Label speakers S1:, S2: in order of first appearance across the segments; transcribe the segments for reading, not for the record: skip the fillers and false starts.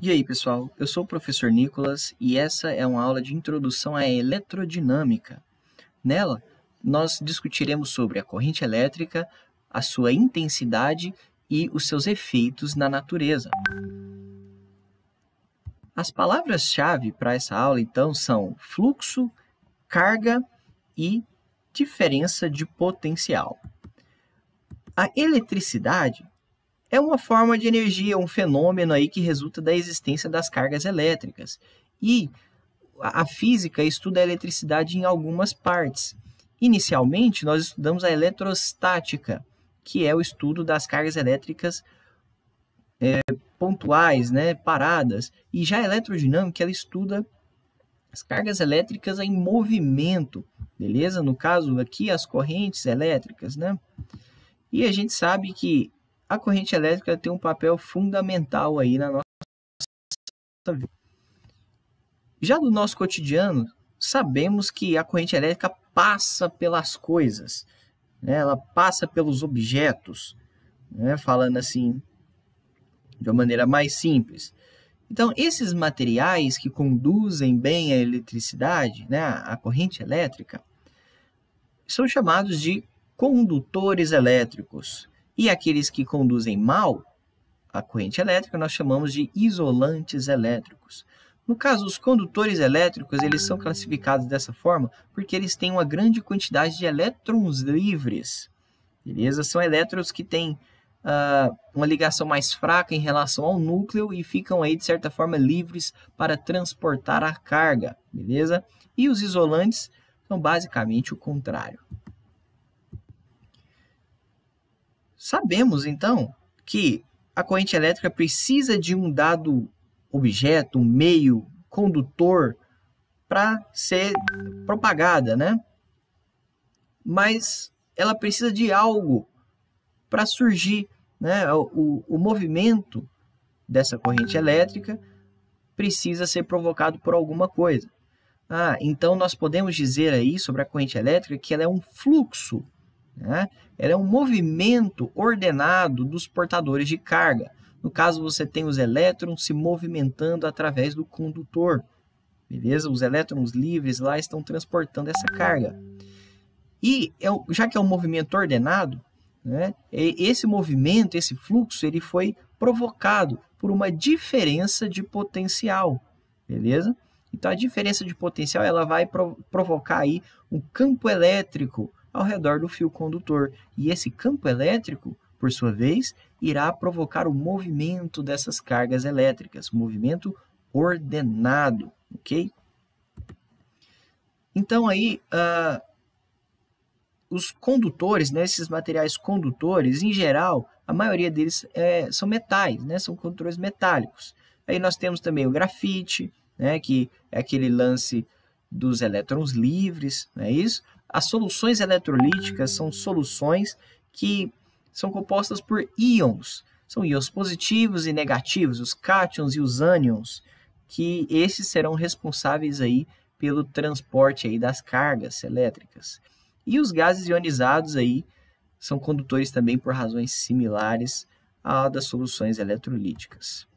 S1: E aí, pessoal, eu sou o professor Nicolas e essa é uma aula de introdução à eletrodinâmica. Nela, nós discutiremos sobre a corrente elétrica, a sua intensidade e os seus efeitos na natureza. As palavras-chave para essa aula, então, são fluxo, carga e diferença de potencial. A eletricidade é uma forma de energia, um fenômeno aí que resulta da existência das cargas elétricas. E a física estuda a eletricidade em algumas partes. Inicialmente, nós estudamos a eletrostática, que é o estudo das cargas elétricas pontuais, paradas. E já a eletrodinâmica, ela estuda as cargas elétricas em movimento, beleza? No caso aqui, as correntes elétricas, E a gente sabe que a corrente elétrica tem um papel fundamental aí na nossa vida. Já no nosso cotidiano, sabemos que a corrente elétrica passa pelas coisas, ela passa pelos objetos, falando assim de uma maneira mais simples. Então, esses materiais que conduzem bem a eletricidade, a corrente elétrica, são chamados de condutores elétricos. E aqueles que conduzem mal a corrente elétrica, nós chamamos de isolantes elétricos. No caso, os condutores elétricos, eles são classificados dessa forma porque eles têm uma grande quantidade de elétrons livres. Beleza? São elétrons que têm uma ligação mais fraca em relação ao núcleo e ficam aí, de certa forma, livres para transportar a carga. Beleza? E os isolantes são basicamente o contrário. Sabemos, então, que a corrente elétrica precisa de um dado objeto, um meio condutor para ser propagada, Mas ela precisa de algo para surgir, O movimento dessa corrente elétrica precisa ser provocado por alguma coisa. Então nós podemos dizer aí sobre a corrente elétrica que ela é um fluxo, Ela é um movimento ordenado dos portadores de carga. No caso, você tem os elétrons se movimentando através do condutor. Beleza? Os elétrons livres lá estão transportando essa carga. E já que é um movimento ordenado, esse movimento, esse fluxo, ele foi provocado por uma diferença de potencial. Beleza? Então, a diferença de potencial ela vai provocar aí um campo elétrico ao redor do fio condutor. E esse campo elétrico, por sua vez, irá provocar o movimento dessas cargas elétricas, movimento ordenado, ok? Então, aí, os condutores, esses materiais condutores, em geral, a maioria deles são metais, são condutores metálicos. Aí nós temos também o grafite, que é aquele lance dos elétrons livres, não é isso? As soluções eletrolíticas são soluções que são compostas por íons. São íons positivos e negativos, os cátions e os ânions, que esses serão responsáveis aí pelo transporte aí das cargas elétricas. E os gases ionizados aí são condutores também por razões similares à das soluções eletrolíticas.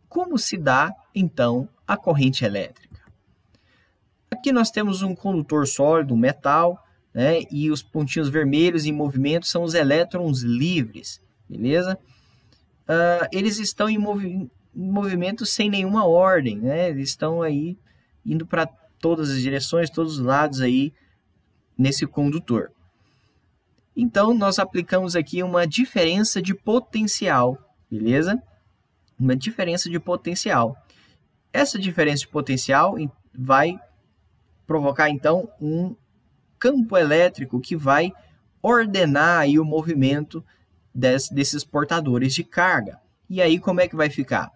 S1: Como se dá, então, a corrente elétrica? Aqui nós temos um condutor sólido, um metal, e os pontinhos vermelhos em movimento são os elétrons livres, beleza? Eles estão em movimento sem nenhuma ordem, Eles estão aí indo para todas as direções, todos os lados aí nesse condutor. Então, nós aplicamos aqui uma diferença de potencial, beleza? Uma diferença de potencial. Essa diferença de potencial vai provocar, então, um campo elétrico que vai ordenar aí o movimento desses portadores de carga. E aí, como é que vai ficar?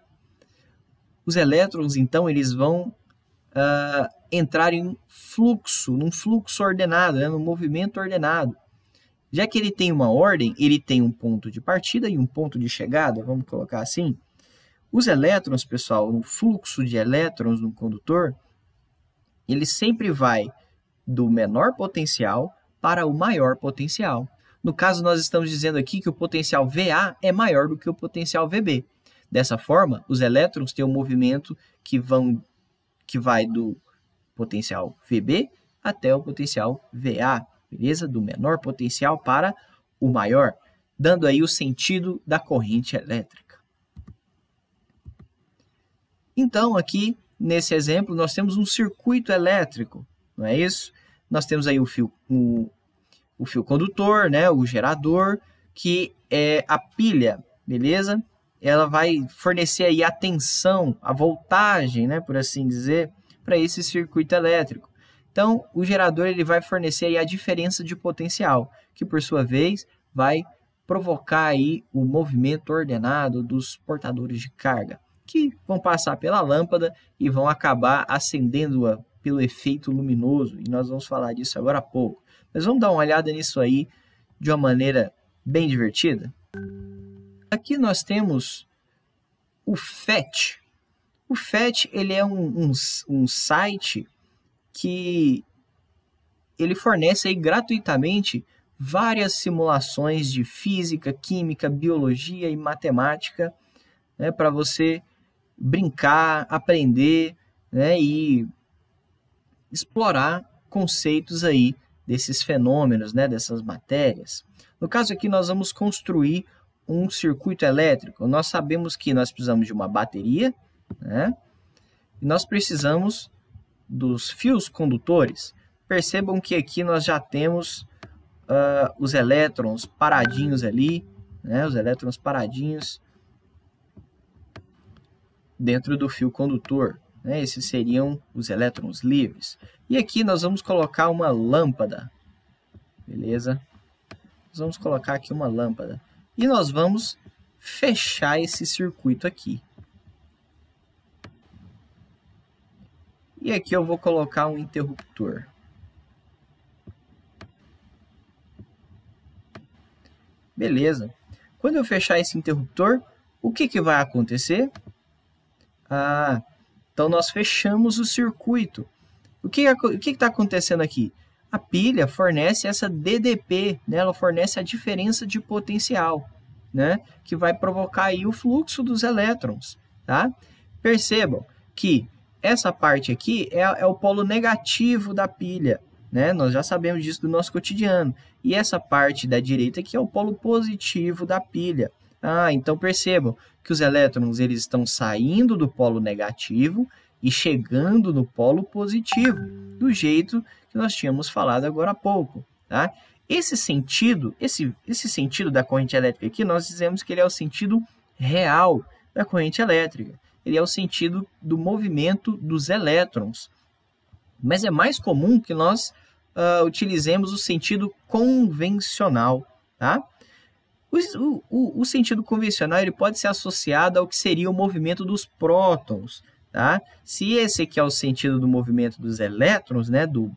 S1: Os elétrons, então, eles vão entrar em fluxo, num fluxo ordenado, num movimento ordenado. Já que ele tem uma ordem, ele tem um ponto de partida e um ponto de chegada, vamos colocar assim. Os elétrons, pessoal, no fluxo de elétrons no condutor, ele sempre vai do menor potencial para o maior potencial. No caso, nós estamos dizendo aqui que o potencial VA é maior do que o potencial VB. Dessa forma, os elétrons têm um movimento que vai do potencial VB até o potencial VA, beleza? Do menor potencial para o maior, dando aí o sentido da corrente elétrica. Então, aqui, nesse exemplo, nós temos um circuito elétrico, não é isso? Nós temos aí o fio condutor, né? O gerador, que é a pilha, beleza? Ela vai fornecer aí a tensão, a voltagem, né, por assim dizer, para esse circuito elétrico. Então, o gerador ele vai fornecer aí a diferença de potencial, que por sua vez vai provocar aí o movimento ordenado dos portadores de carga, que vão passar pela lâmpada e vão acabar acendendo-a pelo efeito luminoso, e nós vamos falar disso agora há pouco. Mas vamos dar uma olhada nisso aí de uma maneira bem divertida? Aqui nós temos o FET. O FET ele é um site que ele fornece aí gratuitamente várias simulações de física, química, biologia e matemática, né, para você brincar, aprender, né, e explorar conceitos aí desses fenômenos, né, dessas matérias. No caso aqui nós vamos construir um circuito elétrico. Nós sabemos que nós precisamos de uma bateria, né, e nós precisamos dos fios condutores. Percebam que aqui nós já temos os elétrons paradinhos ali, né, os elétrons paradinhos dentro do fio condutor, né, esses seriam os elétrons livres. E aqui nós vamos colocar uma lâmpada, beleza? Nós vamos colocar aqui uma lâmpada e nós vamos fechar esse circuito aqui. E aqui eu vou colocar um interruptor. Beleza. Quando eu fechar esse interruptor, o que vai acontecer? Então nós fechamos o circuito. O que está acontecendo aqui? A pilha fornece essa DDP, né? Ela fornece a diferença de potencial, né? Que vai provocar aí o fluxo dos elétrons, tá? Percebam que essa parte aqui é o polo negativo da pilha, né? Nós já sabemos disso do nosso cotidiano. E essa parte da direita aqui é o polo positivo da pilha. Então percebam que os elétrons eles estão saindo do polo negativo e chegando no polo positivo, do jeito que nós tínhamos falado agora há pouco, tá? Esse sentido da corrente elétrica aqui, nós dizemos que ele é o sentido real da corrente elétrica. Ele é o sentido do movimento dos elétrons. Mas é mais comum que nós utilizemos o sentido convencional, tá? O sentido convencional ele pode ser associado ao que seria o movimento dos prótons, tá? Se esse aqui é o sentido do movimento dos elétrons, né, do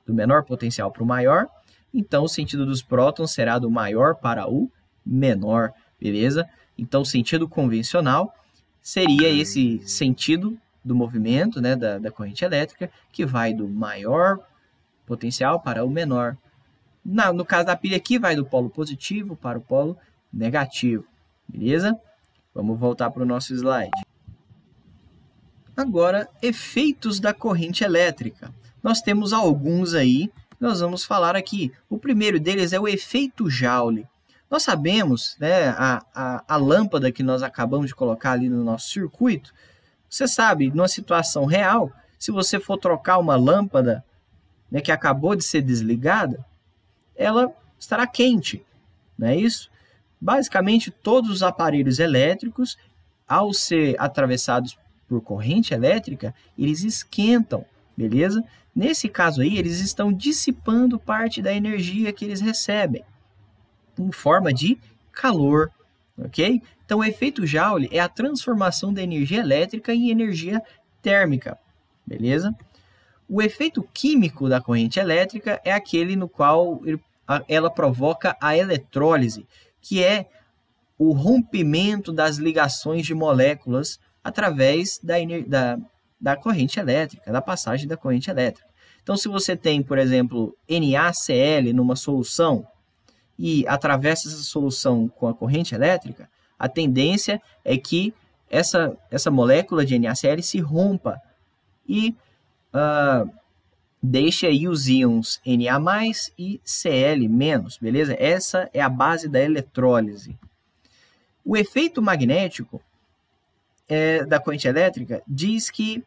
S1: menor potencial para o maior, então o sentido dos prótons será do maior para o menor, beleza? Então o sentido convencional seria esse sentido do movimento, né, da corrente elétrica, que vai do maior potencial para o menor. No caso da pilha aqui, vai do polo positivo para o polo negativo, beleza? Vamos voltar para o nosso slide. Agora, efeitos da corrente elétrica. Nós temos alguns aí, nós vamos falar aqui. O primeiro deles é o efeito Joule. Nós sabemos, né, a lâmpada que nós acabamos de colocar ali no nosso circuito, você sabe, numa situação real, se você for trocar uma lâmpada, né, que acabou de ser desligada, ela estará quente, não é isso? Basicamente, todos os aparelhos elétricos, ao ser atravessados por corrente elétrica, eles esquentam, beleza? Nesse caso aí, eles estão dissipando parte da energia que eles recebem, em forma de calor, ok? Então, o efeito Joule é a transformação da energia elétrica em energia térmica, beleza? O efeito químico da corrente elétrica é aquele no qual ela provoca a eletrólise, que é o rompimento das ligações de moléculas através da corrente elétrica, da passagem da corrente elétrica. Então, se você tem, por exemplo, NaCl numa solução e atravessa essa solução com a corrente elétrica, a tendência é que essa molécula de NaCl se rompa e deixe aí os íons Na+ e Cl-, beleza? Essa é a base da eletrólise. O efeito magnético da corrente elétrica diz que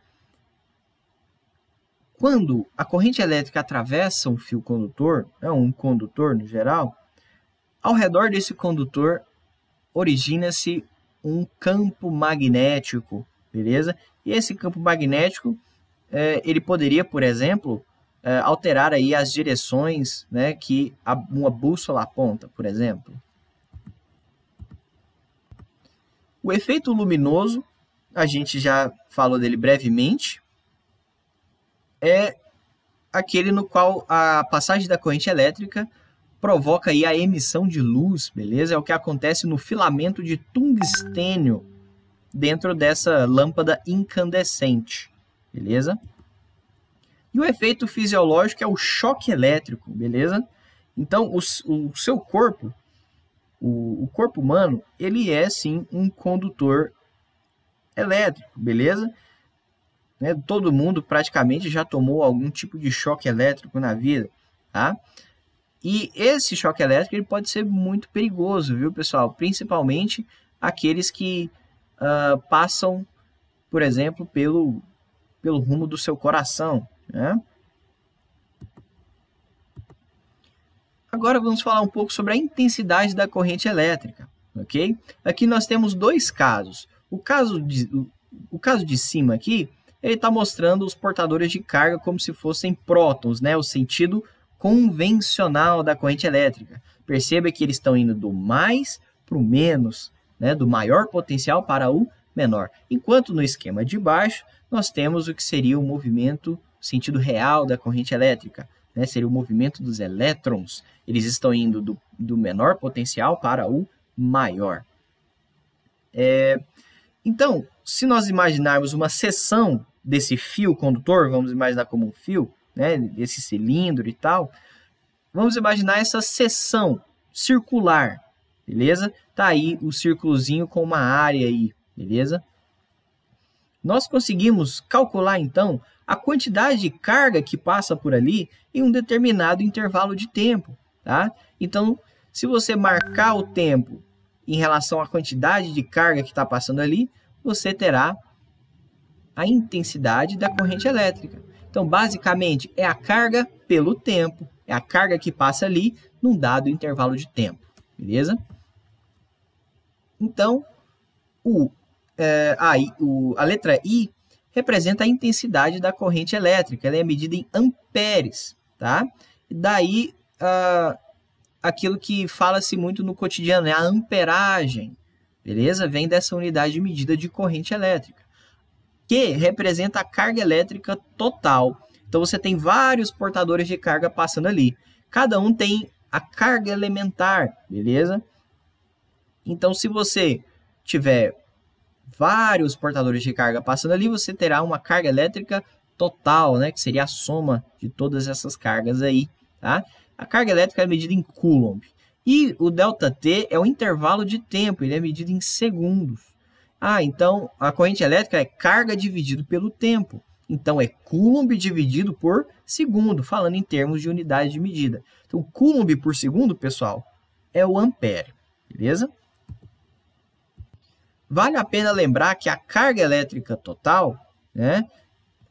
S1: quando a corrente elétrica atravessa um fio condutor, um condutor no geral, ao redor desse condutor origina-se um campo magnético, beleza? E esse campo magnético, ele poderia, por exemplo, alterar aí as direções, né, que uma bússola aponta, por exemplo. O efeito luminoso, a gente já falou dele brevemente, é aquele no qual a passagem da corrente elétrica provoca aí a emissão de luz, beleza? É o que acontece no filamento de tungstênio dentro dessa lâmpada incandescente, beleza? E o efeito fisiológico é o choque elétrico, beleza? Então, o seu corpo, o corpo humano, ele é sim um condutor elétrico, beleza? Todo mundo praticamente já tomou algum tipo de choque elétrico na vida, tá? E esse choque elétrico ele pode ser muito perigoso, viu, pessoal? Principalmente aqueles que passam, por exemplo, pelo rumo do seu coração, né? Agora vamos falar um pouco sobre a intensidade da corrente elétrica, ok? Aqui nós temos dois casos. O caso de cima aqui, ele está mostrando os portadores de carga como se fossem prótons, né? O sentido convencional da corrente elétrica. Perceba que eles estão indo do mais para o menos, né? Do maior potencial para o menor. Enquanto no esquema de baixo, nós temos o que seria o movimento, sentido real da corrente elétrica, né? Seria o movimento dos elétrons. Eles estão indo do menor potencial para o maior. Então, se nós imaginarmos uma seção desse fio condutor, vamos imaginar como um fio, né, desse cilindro e tal, vamos imaginar essa seção circular, beleza? Tá aí o círculozinho com uma área aí, beleza? Nós conseguimos calcular, então, a quantidade de carga que passa por ali em um determinado intervalo de tempo, tá? Então, se você marcar o tempo em relação à quantidade de carga que está passando ali, você terá a intensidade da corrente elétrica. Então, basicamente, é a carga pelo tempo, é a carga que passa ali num dado intervalo de tempo, beleza? Então, a letra I representa a intensidade da corrente elétrica, ela é medida em amperes, tá? E daí, aquilo que fala-se muito no cotidiano, é a amperagem, beleza? Vem dessa unidade de medida de corrente elétrica, que representa a carga elétrica total. Então, você tem vários portadores de carga passando ali. Cada um tem a carga elementar, beleza? Então, se você tiver vários portadores de carga passando ali, você terá uma carga elétrica total, né? Que seria a soma de todas essas cargas aí, tá? A carga elétrica é medida em Coulomb. E o ΔT é o intervalo de tempo, ele é medido em segundos. Então a corrente elétrica é carga dividido pelo tempo. Então é Coulomb dividido por segundo, falando em termos de unidade de medida. Então Coulomb por segundo, pessoal, é o ampere, beleza? Vale a pena lembrar que a carga elétrica total, né,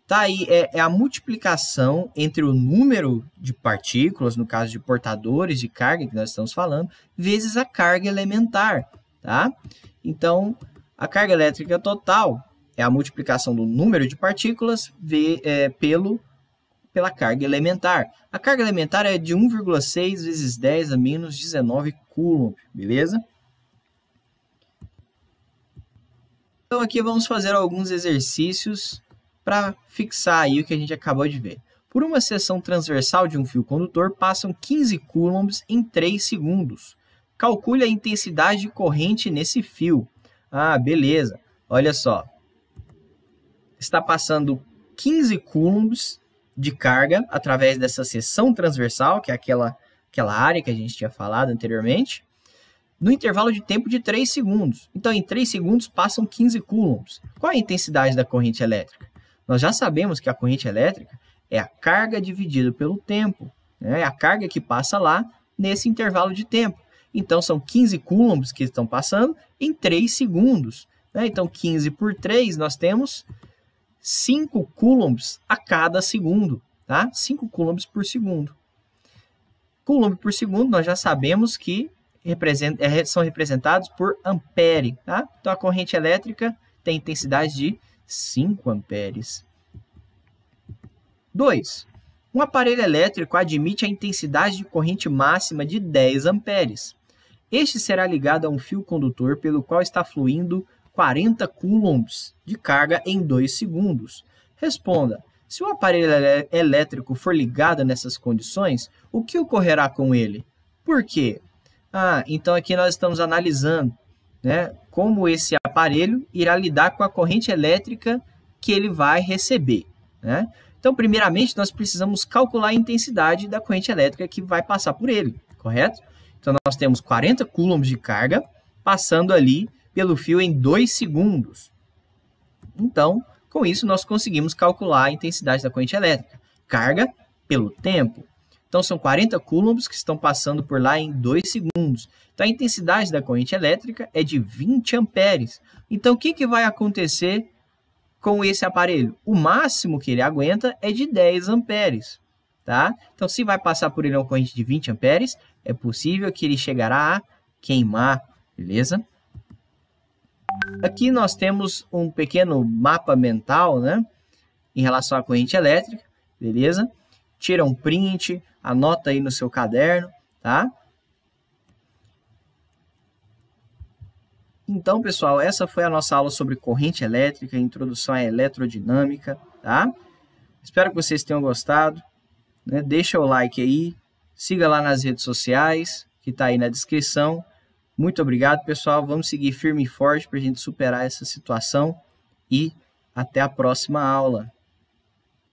S1: tá aí, é a multiplicação entre o número de partículas, no caso de portadores de carga que nós estamos falando, vezes a carga elementar, tá? Então, a carga elétrica total é a multiplicação do número de partículas pela carga elementar. A carga elementar é de 1,6 vezes 10 a menos 19 Coulomb, beleza? Então, aqui vamos fazer alguns exercícios para fixar aí o que a gente acabou de ver. Por uma seção transversal de um fio condutor, passam 15 coulombs em 3 segundos. Calcule a intensidade de corrente nesse fio. Beleza. Olha só. Está passando 15 coulombs de carga através dessa seção transversal, que é aquela área que a gente tinha falado anteriormente. no intervalo de tempo de 3 segundos. Então, em 3 segundos passam 15 coulombs. Qual é a intensidade da corrente elétrica? Nós já sabemos que a corrente elétrica é a carga dividida pelo tempo, né? É a carga que passa lá nesse intervalo de tempo. Então, são 15 coulombs que estão passando em 3 segundos. Né? Então, 15 por 3, nós temos 5 coulombs a cada segundo. Tá? 5 coulombs por segundo. Coulomb por segundo, nós já sabemos que são representados por ampere. Tá? Então, a corrente elétrica tem intensidade de 5 amperes. 2. Um aparelho elétrico admite a intensidade de corrente máxima de 10 amperes. Este será ligado a um fio condutor pelo qual está fluindo 40 coulombs de carga em 2 segundos. Responda, se o aparelho elétrico for ligado nessas condições, o que ocorrerá com ele? Por quê? Então aqui nós estamos analisando, né, como esse aparelho irá lidar com a corrente elétrica que ele vai receber. Né? Então, primeiramente, nós precisamos calcular a intensidade da corrente elétrica que vai passar por ele, correto? Então, nós temos 40 coulombs de carga passando ali pelo fio em 2 segundos. Então, com isso, nós conseguimos calcular a intensidade da corrente elétrica. Carga pelo tempo. Então, são 40 coulombs que estão passando por lá em 2 segundos. Então, a intensidade da corrente elétrica é de 20 amperes. Então, o que vai acontecer com esse aparelho? O máximo que ele aguenta é de 10 amperes. Tá? Então, se vai passar por ele uma corrente de 20 amperes, é possível que ele chegará a queimar, beleza? Aqui nós temos um pequeno mapa mental, né, em relação à corrente elétrica, beleza? Tira um print, anota aí no seu caderno, tá? Então, pessoal, essa foi a nossa aula sobre corrente elétrica, introdução à eletrodinâmica, tá? Espero que vocês tenham gostado, né? Deixa o like aí, siga lá nas redes sociais, que está aí na descrição. Muito obrigado, pessoal. Vamos seguir firme e forte para a gente superar essa situação e até a próxima aula.